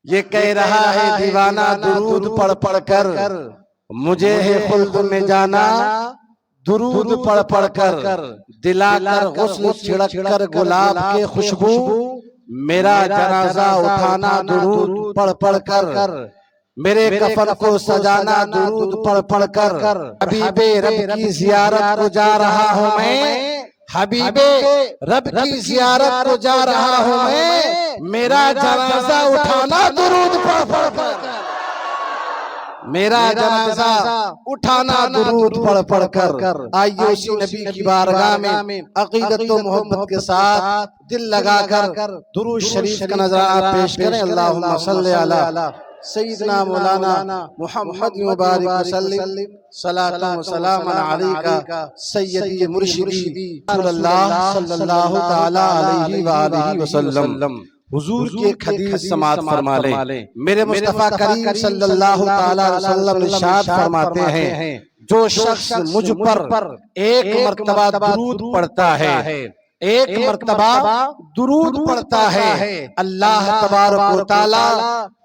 یہ کہہ رہا ہے دیوانہ درود پڑھ پڑھ کر مجھے ہے خلد میں جانا، درود پڑھ پڑھ کر دلا کر غسل چھڑک کر گلاب کے خوشبو، میرا جنازہ اٹھانا درود پڑھ پڑھ کر، میرے کفن کو سجانا درود پڑھ پڑھ کر، حبیب رب کی زیارت کو جا رہا ہوں میں، حبیب رب کی زیارت کو جا رہا ہوں میں، میرا جنازہ اٹھانا درود پڑھ پڑھ کر، میرا جنازہ اٹھانا درود پڑھ پڑھ کر۔ آئیے اسی نبی کی بارگاہ میں عقیدت و محبت کے ساتھ دل لگا کر درود شریف کا نظرانہ پیش کریں۔ اللہم صلی علی سیدنا مولانا محمد مبارک وسلم، صلاۃ و سلام علیکہ سیدی مرشدی رسول اللہ صلی اللہ تعالی علیہ وآلہ وسلم۔ حضور کی ایک حدیث سماعت فرما لیں، میرے مصطفیٰ کریم صلی اللہ تعالی علیہ وسلم ارشاد فرماتے ہیں، جو شخص مجھ پر ایک مرتبہ درود پڑھتا ہے، ایک مرتبہ درود پڑھتا ہے، اللہ تبارک و تعالی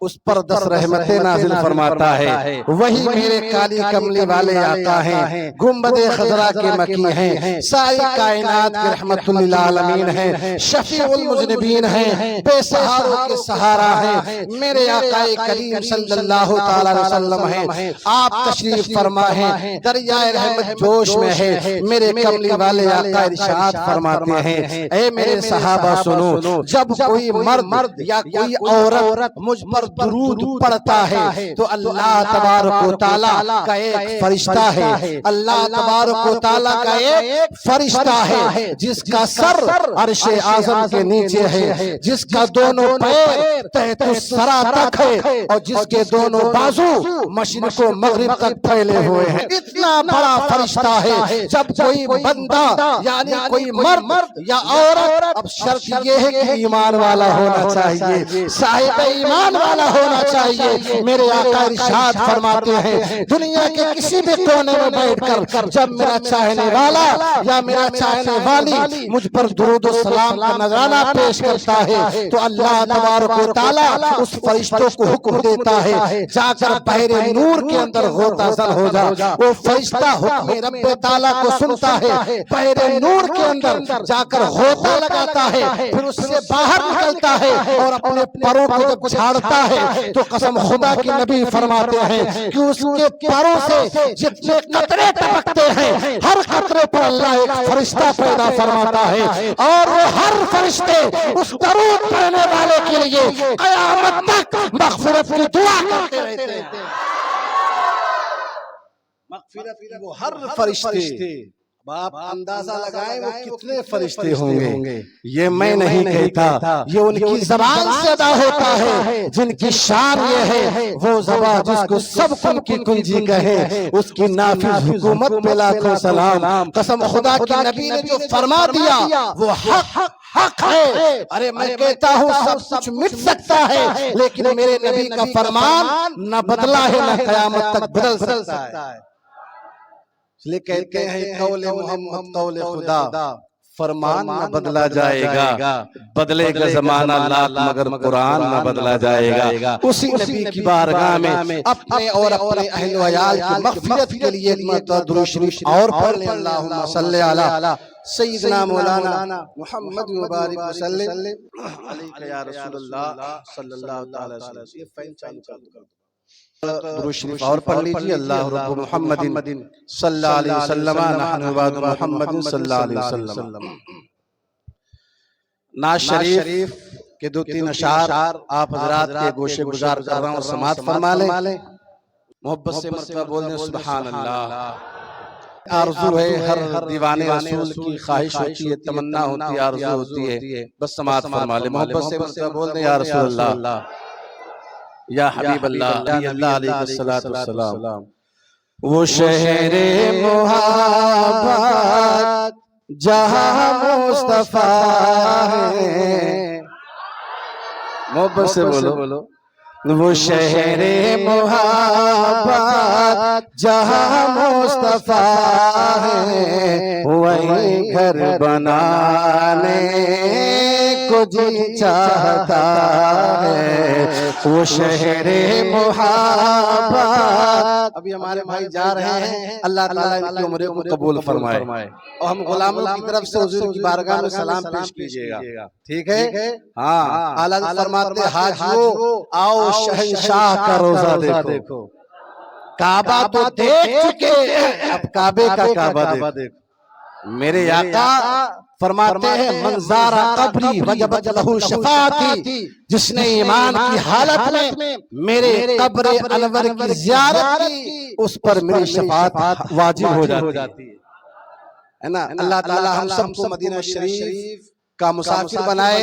اس پر 10 رحمتیں نازل فرماتا ہے۔ وہی میرے کالی کملی والے آقا ہیں، گنبد خضرا کے مکی ہیں، ساری کائنات کے رحمت للعالمین ہیں، شفیع المذنبین ہیں، بے سہاروں کے سہارا ہیں، میرے آقا کریم صلی اللہ تعالی علیہ وسلم ہیں۔ آپ تشریف فرما ہیں، دریائے رحمت جوش میں ہے، میرے کملی والے آقا ارشاد فرماتے ہیں، اے میرے صحابہ سنو، جب کوئی مرد یا کوئی عورت مجھ پر درود پڑھتا ہے تو اللہ تبارک و تعالی کا ایک فرشتہ ہے، اللہ تبارک و تعالی کا ایک فرشتہ ہے جس کا سر عرش اعظم کے نیچے ہے، جس کا دونوں پیر تحت الثری تک ہے، اور جس کے دونوں بازو مشرق و مغرب تک پھیلے ہوئے ہیں۔ اتنا بڑا فرشتہ ہے، جب کوئی بندہ یعنی کوئی مرد یا عورت، اب شرط یہ ہے کہ ایمان والا ہونا چاہیے، صاحب ایمان والا ہونا چاہیے۔ میرے آقا ارشاد فرماتے ہیں، دنیا کے کسی بھی کونے میں بیٹھ کر جب میرا چاہنے والا یا میرا چاہنے والی مجھ پر درود و سلام کا نذرانہ پیش کرتا ہے تو اللہ تبارک و تعالی اس فرشتوں کو حکم دیتا ہے، جا کر بحر نور کے اندر غوطہ زن ہو جا۔ وہ فرشتہ حکم رب تعالی کو سنتا ہے، بحر نور کے اندر جا کر غوطہ لگاتا ہے، پھر اس سے باہر نکلتا ہے اور اپنے پروں کو جب چھاڑتا ہے تو قسم خدا کی نبی فرماتے ہیں کہ اس کے پروں سے جتنے قطرے ٹپکتے ہیں، ہر قطرے پر اللہ ایک فرشتہ پیدا فرماتا ہے، اور وہ ہر فرشتے اس درود پڑھنے والے کے لیے قیامت تک مغفرت کی دعا کرتے رہتے ہیں۔ مغفرت کی وہ ہر فرشتے، آپ اندازہ لگائیں وہ کتنے فرشتے ہوں گے۔ یہ میں نہیں کہتا، یہ ان کی زبان سے ادا ہوتا ہے، جن کی شان یہ ہے وہ زبان جس کو سب کن کی کنجی کہے، اس کی نافذ حکومت پہ لاکھوں سلام۔ قسم خدا کی نبی نے جو فرما دیا وہ حق ہے۔ ارے میں کہتا ہوں سب کچھ مٹ سکتا ہے، لیکن میرے نبی کا فرمان نہ بدلا ہے نہ قیامت تک بدل سکتا ہے۔ اس لئے کہتے ہیں قول محمد قول خدا، فرمان نہ بدلا جائے گا، بدلے گا زمانہ لاکھ مگر قرآن نہ بدلا جائے گا۔ اسی نبی کی بارگاہ میں اپنے اور اپنے اہل و عیال کی مغفرت کے لیے ایک مرتبہ درود شریف اور پڑھ لیں۔ اللہم صلی علی سیدنا مولانا محمد مبارک وسلم علیکہ یا رسول اللہ صلی اللہ تعالی وسلم۔ یہ فین چالو کر دو، درود شریف اور پڑھ لیجیے۔ اللہ رب محمد صلی اللہ علیہ وسلم، نحن عباد محمد صلی اللہ علیہ وسلم۔ نعت شریف کے 2-3 اشعار آپ حضرات کے گوشے گزار کر رہا ہوں، سماعت فرما لیں، محبت سے مرتبہ بولنے سبحان اللہ۔ آرزو ہے ہر دیوانے رسول کی، خواہش ہوتی ہے، تمنا ہوتی ہے، آرزو ہوتی ہے، بس سماعت فرما لیں، محبت سے مرتبہ بولنے یا رسول اللہ، یا حبیب اللہ، یا اللہ علیہ السلام۔ وہ شہر محبت جہاں مصطفیٰ ہے، محبت سے بولو، وہ شہر محبت جہاں مصطفیٰ ہے، وہی گھر بنانے کو جی چاہتا ہے، وہ شہر محبت. ابھی ہمارے بھائی جا رہے ہیں، اللہ تعالیٰ ان کی عمریں کو قبول فرمائے، اور ہم غلاموں کی طرف سے حضور کی بارگاہ میں سلام پیش کیجئے گا. ٹھیک ہے؟ ہاں. اعلیٰ حضرت فرماتے حاجیو آؤ شہنشاہ کا روزہ دیکھو. کعبہ تو دیکھ چکے ہیں، اب کعبے کا کعبہ دیکھو. میرے آقا فرماتے ہیں منظار قبری وجبت لہو شفاعتی، جس نے ایمان کی حالت میں میرے قبر انور کی زیارت کی اس پر میری شفاعت واجب ہو جاتی ہے نا. اللہ تعالی ہم سب کو مدینہ شریف کا مسافر بنائے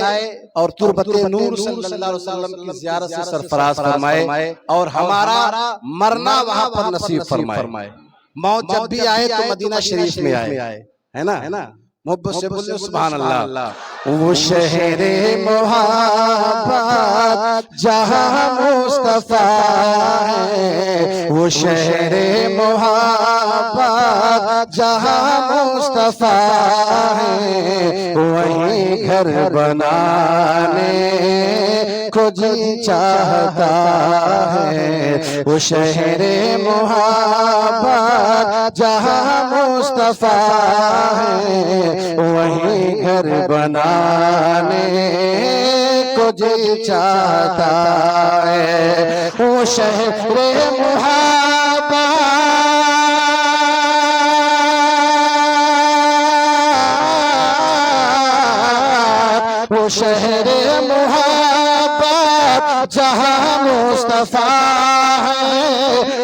اور تربت نور صلی اللہ علیہ وسلم کی زیارت سے سرفراز فرمائے، اور ہمارا مرنا وہاں پر نصیب فرمائے. موت جب بھی آئے تو مدینہ شریف میں آئے، ہے نا. محبت سے بولے سبحان اللہ. وہ شہر محبت جہاں مصطفیٰ ہے، وہ شہر محبت جہاں مصطفیٰ ہے، وہیں گھر بنانے کو جی چاہتا ہے. وہ شہر محبت جہاں مصطفیٰ ہے، وہیں گھر بنانے کو جی چاہتا ہے. وہ شہر محبت وہ شہر محبت جہاں مصطفیٰ ہے،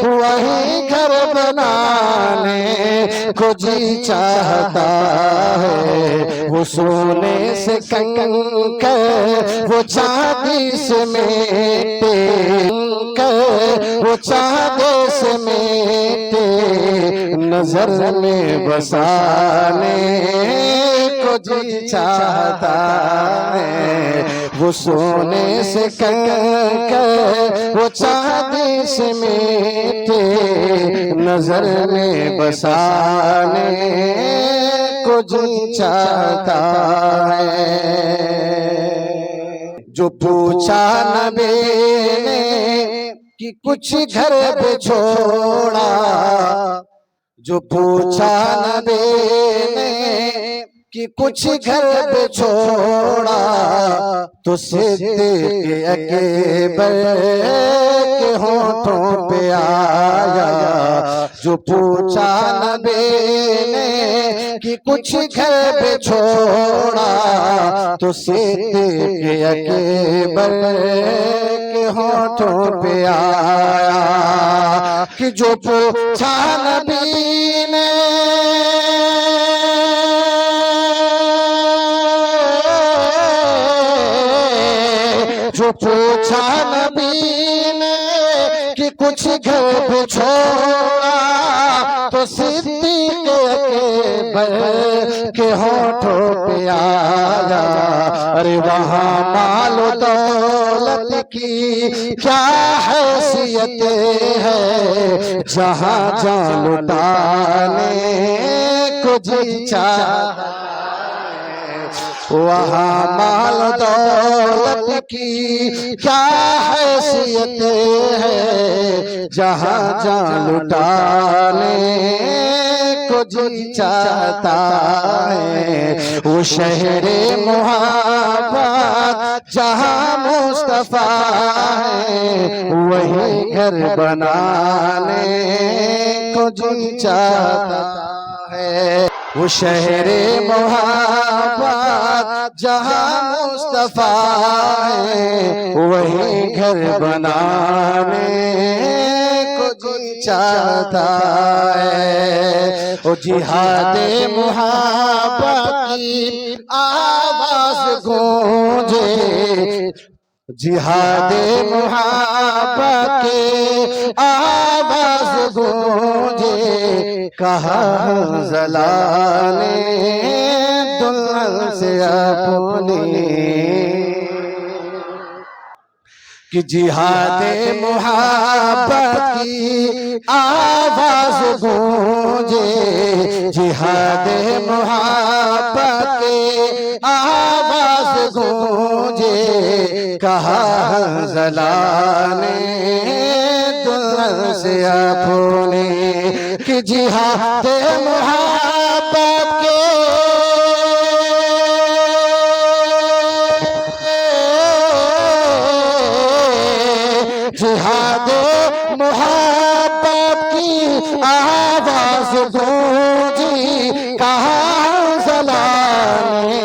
وہیں گھر بنانے کو جی چاہتا ہے. وہ سونے سے کنکر وہ چاندی سے میٹے، وہ چاندی سے میٹے نظر میں بسانے کو جی چاہتا ہے. وہ سونے سے کنکر وہ چاندی سے میٹے نظر میں بسانے کو جی چاہتا ہے. جو پوچھا نبی نے کہ کچھ گھر پہ چھوڑا، جو پوچھا نبی نے کہ کچھ گھر پہ چھوڑا، تو صدیق اکبر کے ہونٹوں پہ آیا. جو پوچھا نبی نے کہ کچھ گھر پہ چھوڑا، تو صدیق اکبر کے ہونٹوں پہ آیا. کہ جو پوچھا نبی نے جو پوچھا نبی نے کہ کچھ گھر پہ چھوڑا، تو صدیق اکبر کے ہونٹوں پہ آیا. ارے وہاں مال و دولت کی کیا حیثیت ہے، جہاں جان لٹانے کو جی چاہتا ہے. وہاں مال دولت کی کیا حیثیت ہے، جہاں جان لٹانے کو جی چاہتا ہے. وہ شہر محبت جہاں مصطفیٰ ہے، وہیں گھر بنانے کو جی چاہتا ہے. وہ شہر محبت جہاں مصطفیٰ ہے، وہیں گھر بنانے کو جی چاہتا ہے. وہ جہاد محبت کی آواز گونجے، جہاد محبت کی آواز گونجے، کہا حنظلہ نے دلہن سے اپنی. کہ جہاد محبت کی آواز گونجے، جہاد محبت کی آواز گونجے کہا حنظلہ نے دل سے اپنے کہ جہاد محبت کے جہاد محبت کی آواز گونجی کہا حنظلہ نے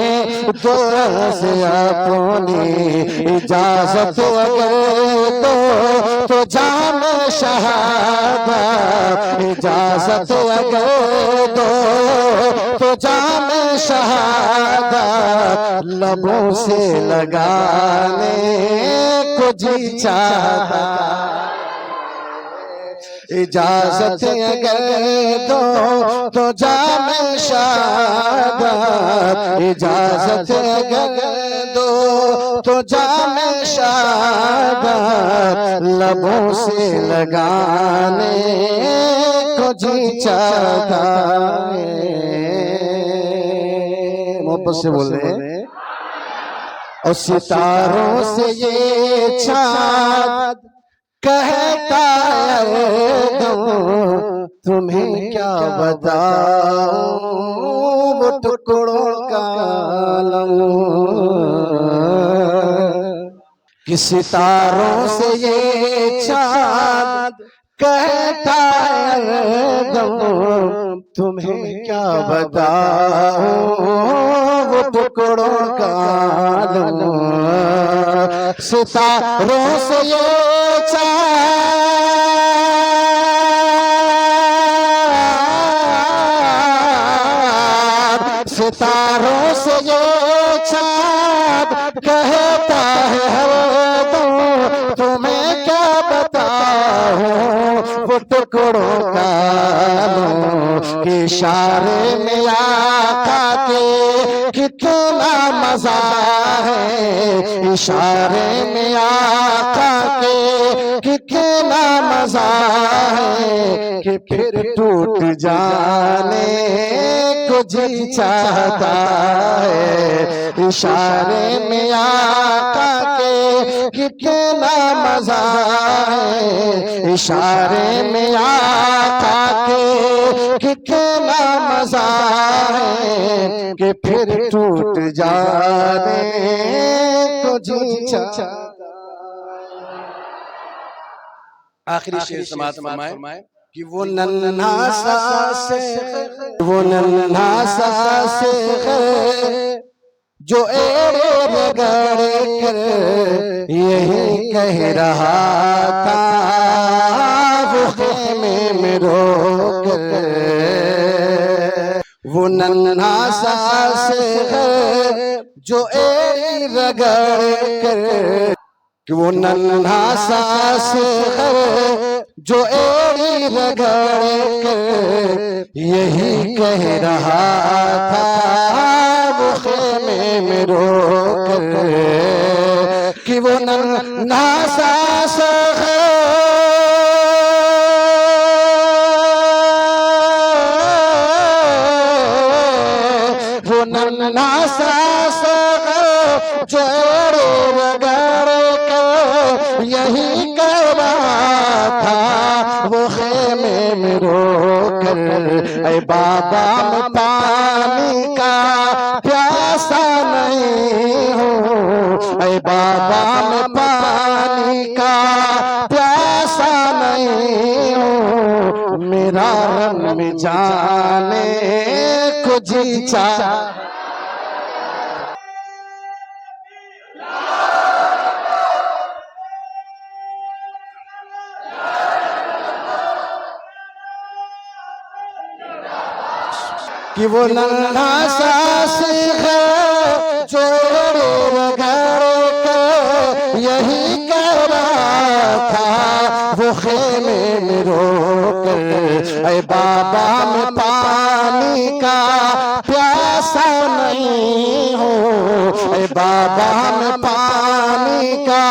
دل سے اپنی اجازت اگر دو تو جام شہادت اجازت اگر دو تو جام شہادت لبوں سے لگانے کو جی چاہتا اجازت اگر دو تو جام شہادت اجازت اگر دو تو جام شہادت لبوں سے لگانے کو جی چاہتا ہے محبت سے بول رہے ہیں اور ستاروں سے یہ چاند کہتا ہے تمہیں کیا بتاؤں وہ ٹکڑوں کا عالم کہ ستاروں سے یہ چاند کہتا ہے تمہیں کیا بتاؤں وہ ٹکڑوں کا عالم ستاروں سے یہ چاند ستاروں سے یہ چاند کہتا ہے تمہیں کیا بتاؤں وہ ٹکڑوں کا عالم کہ اشارے میں آقا کے کتنا مزہ ہے اشارے میں آقا کے کتنا مزہ ہے کہ پھر ٹوٹ جانے کو جی چاہتا ہے اشارے میں آقا کے کتنا مزہ ہے اشارے میں آقا کے کتنا مزہ ہے کہ پھر ٹوٹ جانے کو جی چاہتا ہے آخری شعر سماعت فرمائے کہ وہ ننھا سا سیخ جو ایڑے رگڑ کر یہی کہہ رہا تھا وہ خیمے میں رو کر وہ ننھا سا سیخ جو ایڑے رگڑ کر کہ وہ ننھا سا سیخ جو ایڑی رگڑ کر یہی کہہ رہا تھا وہ خیمے میں رو کر کہ وہ ننھا سا سیخ وہ ننھا سا سیخ جو ایڑی رگڑ یہی کہہ رہا تھا وہ خیمے میں رو کر اے بابا میں پانی کا پیاسا نہیں ہوں اے بابا میں پانی کا پیاسا نہیں ہوں میرا رنگ میں جانے کو جی چاہتا کہ وہ ننھا سا سیخ جو رگڑ کر یہی کہہ رہا تھا وہ خیمے میں رو کر اے بابا میں پانی کا پیاسا نہیں ہوں اے بابا میں پانی کا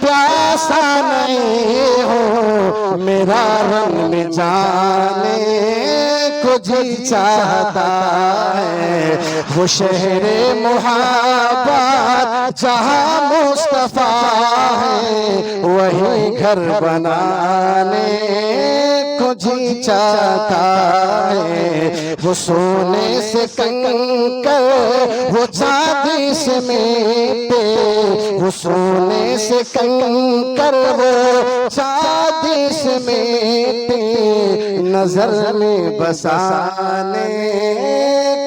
پیاسا نہیں ہوں میرا رنگ میں جانے کو جی چاہتا ہے، وہ شہر محبت جہاں مصطفیٰ ہے، وہی گھر بنانے کو جی چاہتا ہے، وہ سونے سے کنکر وہ چاندی سے میٹے، وہ سونے سے کنکر وہ چاندی سے میٹے، نظر میں بسانے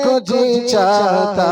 کو جی چاہتا